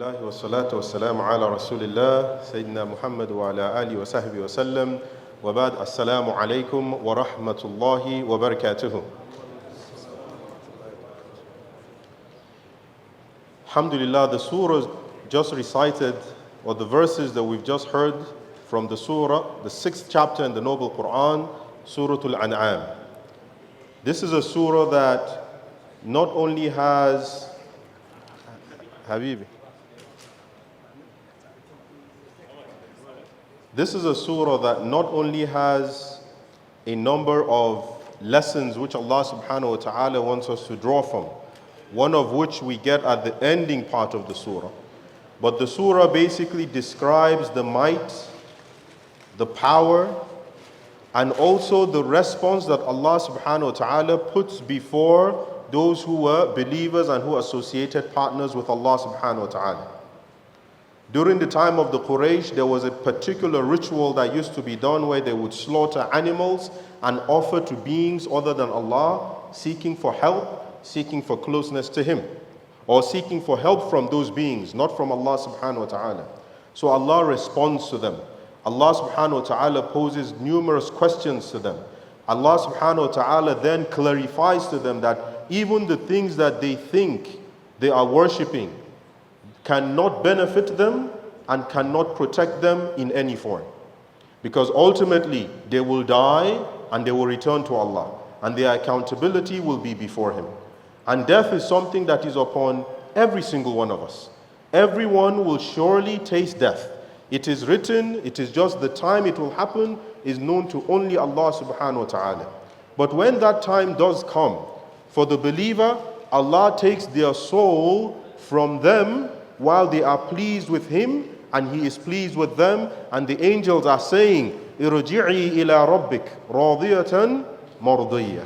Alhamdulillah wa salatu wa salam ala Rasulillah Sayyidina Muhammad wa ala alihi wa sahbihi wa sallam wa ba'd. Assalamu alaikum wa rahmatullahi wa barakatuhu. Alhamdulillah, the surah just recited, or the verses that we've just heard from the surah, the 6th chapter in the Noble Quran, Surah Al-An'am. This is a surah that not only has Habibi. This is a surah that not only has a number of lessons which Allah subhanahu wa ta'ala wants us to draw from, one of which we get at the ending part of the surah, but the surah basically describes the might, the power, and also the response that Allah subhanahu wa ta'ala puts before those who were believers and who associated partners with Allah subhanahu wa ta'ala. During the time of the Quraysh, there was a particular ritual that used to be done where they would slaughter animals and offer to beings other than Allah, seeking for help, seeking for closeness to Him, or seeking for help from those beings, not from Allah subhanahu wa ta'ala. So Allah responds to them. Allah subhanahu wa ta'ala poses numerous questions to them. Allah subhanahu wa ta'ala then clarifies to them that even the things that they think they are worshipping cannot benefit them and cannot protect them in any form. Because ultimately they will die and they will return to Allah, and their accountability will be before Him. And death is something that is upon every single one of us. Everyone will surely taste death. It is written, it is just the time it will happen is known to only Allah subhanahu wa ta'ala. But when that time does come, for the believer, Allah takes their soul from them while they are pleased with Him, and He is pleased with them, and the angels are saying, Irji'i ila rabbik radiyatan mardiyya.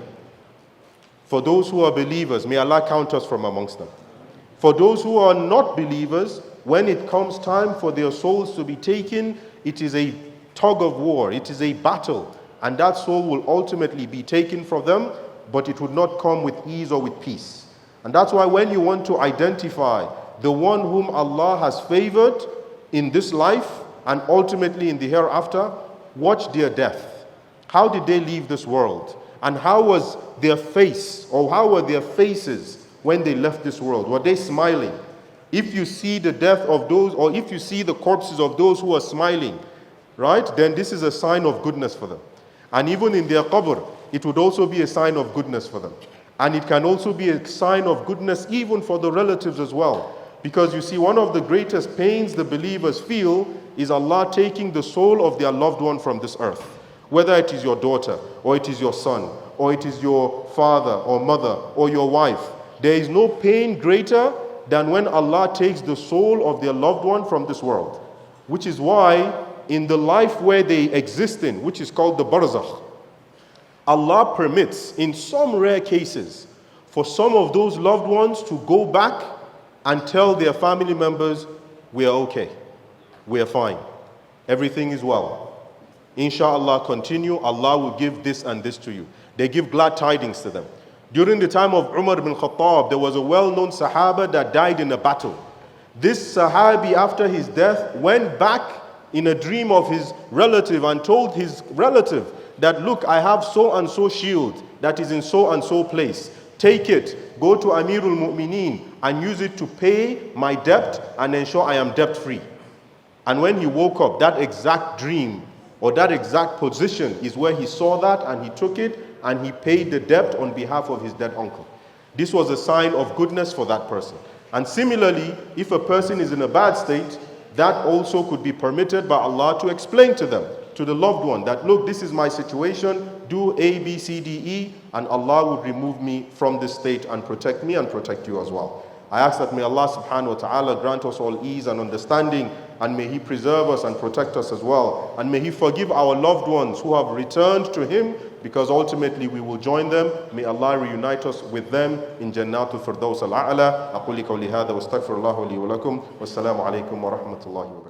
For those who are believers, may Allah count us from amongst them. For those who are not believers, when it comes time for their souls to be taken, it is a tug of war, it is a battle, and that soul will ultimately be taken from them, but it would not come with ease or with peace. And that's why when you want to identify the one whom Allah has favored in this life and ultimately in the hereafter, watch their death. How did they leave this world? And how was their face, or how were their faces when they left this world? Were they smiling? If you see the death of those, or if you see the corpses of those who are smiling, right, then this is a sign of goodness for them. And even in their qabr, it would also be a sign of goodness for them. And it can also be a sign of goodness even for the relatives as well. Because you see, one of the greatest pains the believers feel is Allah taking the soul of their loved one from this earth. Whether it is your daughter, or it is your son, or it is your father or mother, or your wife. There is no pain greater than when Allah takes the soul of their loved one from this world. Which is why in the life where they exist in, which is called the barzakh, Allah permits, in some rare cases, for some of those loved ones to go back and tell their family members, we are okay, we are fine, everything is well. Inshallah, continue, Allah will give this and this to you. They give glad tidings to them. During the time of Umar ibn Khattab, there was a well-known Sahaba that died in a battle. This Sahabi, after his death, went back in a dream of his relative and told his relative that, look, I have so and so shield that is in so and so place. Take it, go to Amirul Mu'mineen and use it to pay my debt and ensure I am debt free. And when he woke up, that exact dream or that exact position is where he saw that, and he took it and he paid the debt on behalf of his dead uncle. This was a sign of goodness for that person. And similarly, if a person is in a bad state, that also could be permitted by Allah to explain to them, to the loved one, that look, this is my situation, do A, B, C, D, E, and Allah would remove me from this state and protect me and protect you as well. I ask that may Allah subhanahu wa ta'ala grant us all ease and understanding, and may He preserve us and protect us as well. And may He forgive our loved ones who have returned to Him, because ultimately we will join them. May Allah reunite us with them in Jannatul Firdaus al-A'la. أقول قولي هذا واستغفر الله لي ولكم والسلام عليكم ورحمة الله وبركاته.